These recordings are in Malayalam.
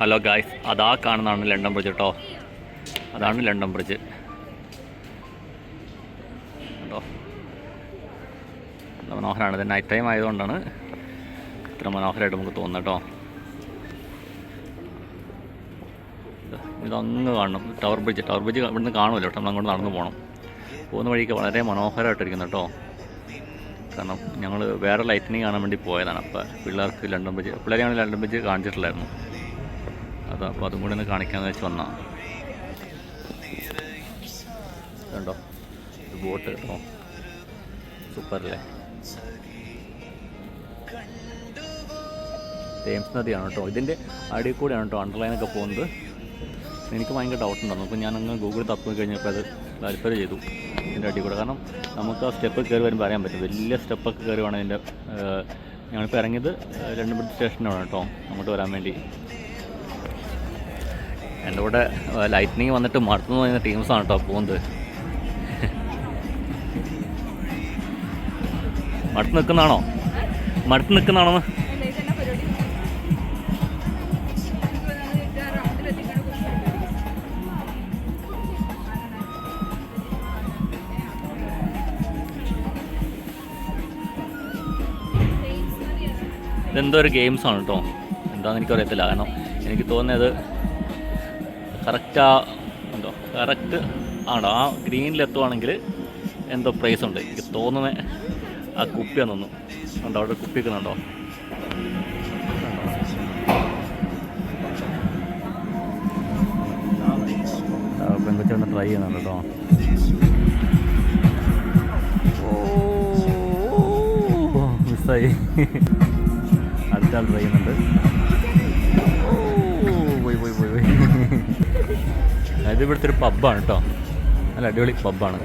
ഹലോ ഗായ്സ്, അതാ കാണുന്നതാണ് ലണ്ടൻ ബ്രിഡ്ജ് കേട്ടോ. അതാണ് ലണ്ടൻ ബ്രിഡ്ജ് കേട്ടോ. നല്ല മനോഹരമാണ്. ഇത് നൈറ്റ് ടൈം ആയതുകൊണ്ടാണ് ഇത്ര മനോഹരമായിട്ട് നമുക്ക് തോന്നുന്നത് കേട്ടോ. ഇതങ്ങ് കാണണം, ടവർ ബ്രിഡ്ജ് ഇവിടുന്ന് കാണുമല്ലോ കേട്ടോ. നമ്മളങ്ങോട്ട് നടന്നു പോകണം. പോകുന്ന വഴിക്ക് വളരെ മനോഹരമായിട്ടിരിക്കുന്നു കേട്ടോ. കാരണം ഞങ്ങൾ വേറെ ലൈറ്റിനിങ് കാണാൻ വേണ്ടി പോയതാണ്. അപ്പോൾ പിള്ളേർക്ക് പിള്ളേരെയാണ് ലണ്ടൻ ബ്രിഡ്ജ് കാണിച്ചിട്ടില്ലായിരുന്നു. അപ്പോൾ അതും കൂടെ ഒന്ന് കാണിക്കാമെന്ന് വെച്ച് വന്നാൽ കണ്ടോ, ഒരു ബോട്ട് കേട്ടോ. സൂപ്പറല്ലേ. തേംസ് നദിയാണ് കേട്ടോ. ഇതിൻ്റെ അടിയിൽ കൂടെയാണ് കേട്ടോ അണ്ടർലൈനൊക്കെ പോകുന്നത്. എനിക്ക് ഭയങ്കര ഡൗട്ട് ഉണ്ടായിരുന്നു. അപ്പോൾ ഞാനങ്ങ് ഗൂഗിൾ തപ്പി കഴിഞ്ഞപ്പോൾ അത് താല്പര്യം ചെയ്തു ഇതിൻ്റെ അടിയിൽ കൂടെ. കാരണം നമുക്ക് ആ സ്റ്റെപ്പ് കയറി വരുമ്പോൾ അറിയാൻ പറ്റും. വലിയ സ്റ്റെപ്പൊക്കെ കയറി വേണം ഇതിൻ്റെ. ഞങ്ങളിപ്പോൾ ഇറങ്ങിയത് ലണ്ടൻ ബ്രിഡ്ജ് സ്റ്റേഷനാണ് കേട്ടോ അങ്ങോട്ട് വരാൻ വേണ്ടി. എൻ്റെ കൂടെ ലൈറ്റ്നിങ് വന്നിട്ട് മടുത്തു പറയുന്ന ടീംസാണ് കേട്ടോ പോകുന്നത്. മടുത്ത് നിൽക്കുന്നതാണോ? ഇതെന്തോ ഒരു ഗെയിംസാണ് കേട്ടോ. എന്താണെന്ന് എനിക്കറിയത്തില്ല. കാരണം എനിക്ക് തോന്നിയത് കറക്റ്റ് ആണോ, ആ ഗ്രീനിലെത്തുവാണെങ്കിൽ എന്തോ പ്രൈസ് ഉണ്ട് എനിക്ക് തോന്നുന്നത്. ആ കുപ്പിയാന്ന് തോന്നുന്നു. ഉണ്ടോ അവിടെ കുപ്പി വെക്കുന്നുണ്ടോ? പെൺകുച്ചൊന്ന് ട്രൈ ചെയ്യുന്നുണ്ട് കേട്ടോ. ഓ മിസ്സായി. അടുത്ത ആൾ ട്രൈ ചെയ്യുന്നുണ്ട്. പോയി. ഇത് ഇവിടുത്തെ ഒരു പബ്ബാണ് കേട്ടോ. നല്ല അടിപൊളി പബ്ബാണ്.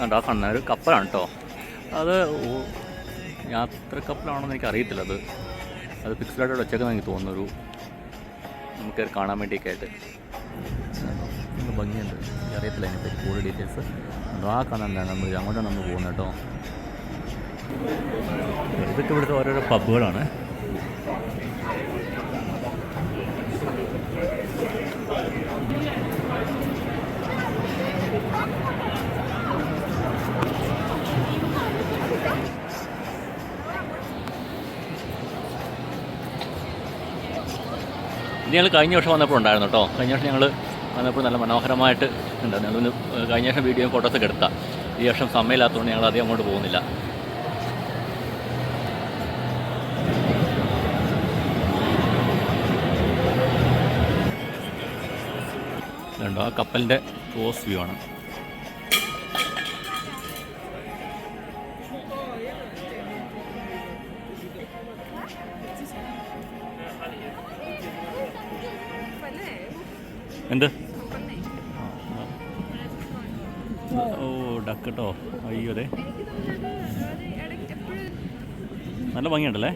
ആ കാണുന്ന ഒരു കപ്പലാണ് കേട്ടോ. അത് യാത്ര കപ്പലാണെന്ന് എനിക്ക് അറിയത്തില്ല. അത് ഫിക്സ്ഡായിട്ട് വെച്ചേക്കുന്നത് എനിക്ക് തോന്നുന്നു. നമുക്ക് കാണാൻ വേണ്ടിയൊക്കെ ആയിട്ട് ഭംഗിയുണ്ട്. അറിയത്തില്ല അതിനെപ്പറ്റി കൂടുതൽ ഡീറ്റെയിൽസ്. ആ കാണാൻ അങ്ങോട്ടാണ് നമ്മൾ പോകുന്നത് കേട്ടോ. ഇതൊക്കെ ഇവിടുത്തെ ഓരോരോ പബ്ബുകളാണ്. ഇത് ഞങ്ങൾ കഴിഞ്ഞ വർഷം വന്നപ്പോൾ ഉണ്ടായിരുന്നു കേട്ടോ. കഴിഞ്ഞ വർഷം ഞങ്ങൾ വന്നപ്പോൾ നല്ല മനോഹരമായിട്ട് ഉണ്ടായിരുന്നു. ഞങ്ങളൊന്ന് കഴിഞ്ഞ വർഷം വീഡിയോയും ഫോട്ടോസൊക്കെ എടുത്താൽ. ഈ വർഷം സമയമില്ലാത്തതുകൊണ്ട് ഞങ്ങൾ അധികം അങ്ങോട്ട് പോകുന്നില്ല. കണ്ടോ, ആ കപ്പലിൻ്റെ ക്ലോസ് വ്യൂ ആണ്. എന്ത്? ഓ ഡക്ക് കേട്ടോ. അയ്യോ അതെ, നല്ല ഭംഗിയുണ്ടല്ലേ.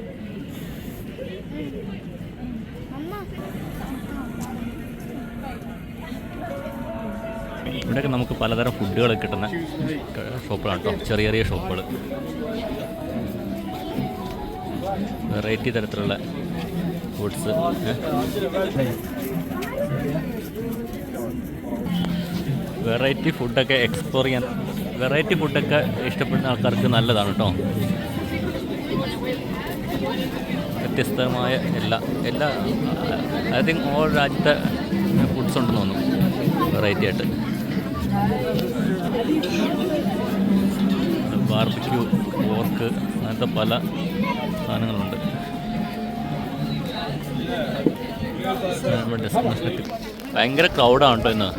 ഇവിടെയൊക്കെ നമുക്ക് പലതരം ഫുഡുകൾ കിട്ടുന്ന ഷോപ്പുകളാണ് കേട്ടോ. ചെറിയ ഷോപ്പുകൾ, വെറൈറ്റി തരത്തിലുള്ള ഫുഡ്സ്. വെറൈറ്റി ഫുഡൊക്കെ എക്സ്പ്ലോർ ചെയ്യാൻ, വെറൈറ്റി ഫുഡൊക്കെ ഇഷ്ടപ്പെടുന്ന ആൾക്കാർക്ക് നല്ലതാണ് കേട്ടോ. വ്യത്യസ്തമായ എല്ലാ ഐ തിങ്ക് ഓൾ രാജ്യത്തെ ഫുഡ്സ് ഉണ്ടെന്ന് തോന്നുന്നു വെറൈറ്റി ആയിട്ട്. ബാർബിക്യൂ, പോർക്ക്, അങ്ങനത്തെ പല സാധനങ്ങളുണ്ട്. ഭയങ്കര ക്രൗഡാണ് കേട്ടോ ഇന്ന്.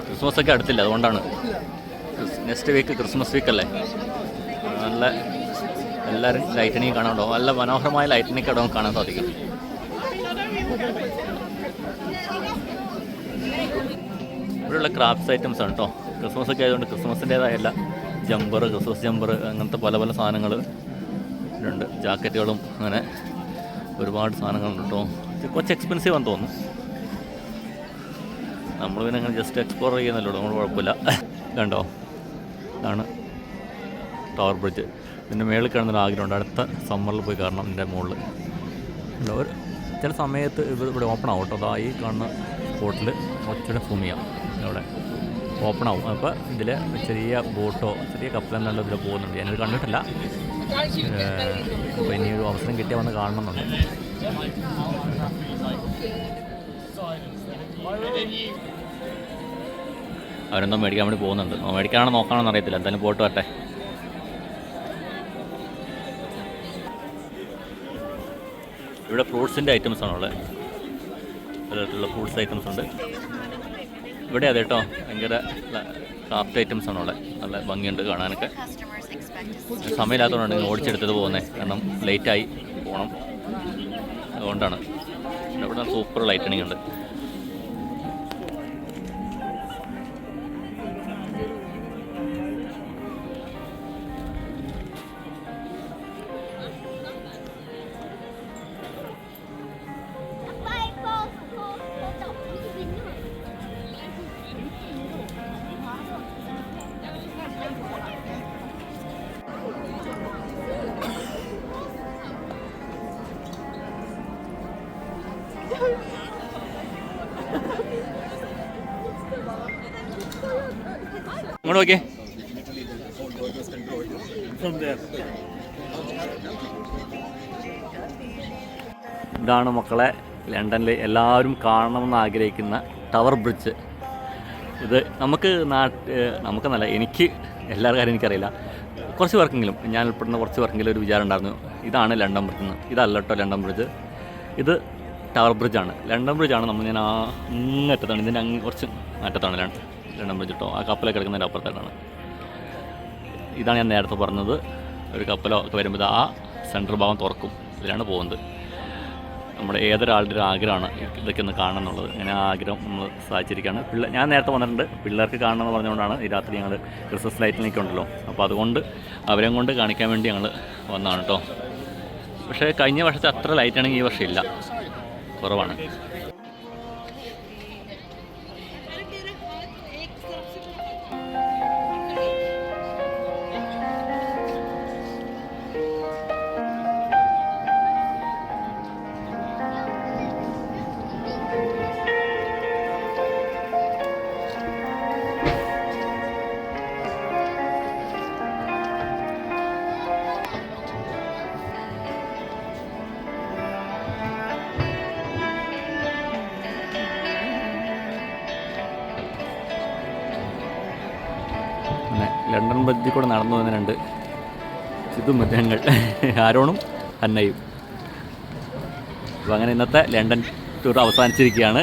ക്രിസ്മസ് ഒക്കെ അടുത്തില്ല, അതുകൊണ്ടാണ്. നെക്സ്റ്റ് വീക്ക് ക്രിസ്മസ് വീക്കല്ലേ. നല്ല എല്ലാവരും ലൈറ്റനിങ് കാണാനുണ്ടോ. നല്ല മനോഹരമായ ലൈറ്റനിങ് ഇടവും കാണാൻ സാധിക്കും. ഇവിടെയുള്ള ക്രാഫ്റ്റ്സ് ഐറ്റംസ് ആണ് കേട്ടോ. ക്രിസ്മസ് ഒക്കെ ആയതുകൊണ്ട് ക്രിസ്മസിൻ്റേതായ എല്ലാ ക്രിസ്മസ് ജമ്പർ, അങ്ങനത്തെ പല സാധനങ്ങൾ ഉണ്ട്. ജാക്കറ്റുകളും അങ്ങനെ ഒരുപാട് സാധനങ്ങളുണ്ട് കേട്ടോ. കുറച്ച് എക്സ്പെൻസീവ് ആണെന്ന് തോന്നുന്നു. നമ്മൾ പിന്നെ അങ്ങനെ ജസ്റ്റ് എക്സ്പ്ലോർ ചെയ്യുന്നല്ലോ, നമ്മൾ കുഴപ്പമില്ല. കണ്ടോ, ഇതാണ് ടവർ ബ്രിഡ്ജ്. ഇതിൻ്റെ മേളിൽ കാണുന്നൊരു ആഗ്രഹമുണ്ട്, അടുത്ത സമ്മറിൽ പോയി കാണണം. ഇതിൻ്റെ മുകളിൽ ഉണ്ടോ, ഒരു ചില സമയത്ത് ഇവിടെ ഓപ്പൺ ആവും കേട്ടോ. അതാ ഈ കാണുന്ന സ്പോട്ടിൽ കുറച്ചുകൂടെ സൂം ചെയ്യാം, ഇവിടെ ഓപ്പൺ ആവും. അപ്പോൾ ഇതിൽ ചെറിയ ബോട്ടോ ചെറിയ കപ്പലെന്നുള്ള ഇതിൽ പോകുന്നുണ്ട്. ഞാനത് കണ്ടിട്ടില്ല. അപ്പോൾ ഇനി ഒരു അവസരം കിട്ടിയാൽ വന്ന് കാണണമെന്നുണ്ട്. അവരെന്തോ മേടിക്കാൻ വേണ്ടി പോകുന്നുണ്ട്. മേടിക്കാനാണോ നോക്കാണെന്ന് അറിയത്തില്ല. എന്തായാലും പോയിട്ട് വരട്ടെ. ഇവിടെ ഫ്രൂട്ട്സിൻ്റെ ഐറ്റംസാണ് ഉള്ളത്. പലതരത്തിലുള്ള ഫ്രൂട്ട്സ് ഐറ്റംസ് ഉണ്ട് ഇവിടെ. അതെ കേട്ടോ, ഭയങ്കര ക്രാഫ്റ്റ് ഐറ്റംസാണ് ഉള്ളത്. നല്ല ഭംഗിയുണ്ട് കാണാനൊക്കെ. സമയമില്ലാത്തതുകൊണ്ടാണ് ഓടിച്ചെടുത്തത് പോകുന്നത്, കാരണം ലേറ്റായി പോകണം, അതുകൊണ്ടാണ്. ഇവിടെ സൂപ്പർ ലൈറ്റണിങ് ഉണ്ട്. ഇങ്ങോട്ട് നോക്കിയേ. ഇതാണ് മക്കളെ ലണ്ടനിൽ എല്ലാവരും കാണണമെന്ന് ആഗ്രഹിക്കുന്ന ടവർ ബ്രിഡ്ജ്. ഇത് നമുക്കെന്നല്ല, എനിക്ക് എല്ലാ കാര്യം എനിക്കറിയില്ല, കുറച്ച് പേർക്കെങ്കിലും, ഞാൻ ഉൾപ്പെടുന്ന കുറച്ച് പേർക്കെങ്കിലും ഒരു വിചാരം ഉണ്ടായിരുന്നു ഇതാണ് ലണ്ടൻ ബ്രിഡ്ജ് എന്ന്. ഇതല്ല കേട്ടോ ലണ്ടൻ ബ്രിഡ്ജ്, ഇത് ടവർ ബ്രിഡ്ജാണ്. ലണ്ടൻ ബ്രിഡ്ജാണ് ഞാൻ അങ്ങറ്റത്താണ്, ഇതിൻ്റെ കുറച്ച് അറ്റത്താണ് ലണ്ടൻ ബ്രിഡ്ജ് കേട്ടോ. ആ കപ്പലൊക്കെ കിടക്കുന്നതിൻ്റെ അപ്പുറത്തായിട്ടാണ്. ഇതാണ് ഞാൻ നേരത്തെ പറഞ്ഞത്, ഒരു കപ്പലൊക്കെ വരുമ്പോൾ ആ സെൻട്രൽ ഭാഗം തുറക്കും, ഇതിലാണ് പോകുന്നത്. നമ്മുടെ ഏതൊരാളുടെ ഒരു ആഗ്രഹമാണ് ഇതൊക്കെ ഒന്ന് കാണണം എന്നുള്ളത്. അങ്ങനെ ആ ആഗ്രഹം നമ്മൾ സാധിച്ചിരിക്കുകയാണ്. ഞാൻ നേരത്തെ വന്നിട്ടുണ്ട്, പിള്ളേർക്ക് കാണണമെന്ന് പറഞ്ഞുകൊണ്ടാണ് ഈ രാത്രി ഞങ്ങൾ ക്രിസ്മസ് ലൈറ്റിനൊക്കെ ഉണ്ടല്ലോ, അപ്പോൾ അതുകൊണ്ട് അവരെയും കൊണ്ട് കാണിക്കാൻ വേണ്ടി ഞങ്ങൾ വന്നതാണ് കേട്ടോ. പക്ഷേ കഴിഞ്ഞ വർഷത്തെ അത്ര ലൈറ്റാണെങ്കിൽ ഈ വർഷം ഇല്ല, കുറവാണ്. ലണ്ടൻ ബ്രിഡ്ജിൽ കൂടെ നടന്നു വന്ന രണ്ട് ചിതുമൃഗങ്ങൾ, ആരോണും ഹന്നയും. അപ്പോൾ അങ്ങനെ ഇന്നത്തെ ലണ്ടൻ ടൂർ അവസാനിച്ചിരിക്കുകയാണ്.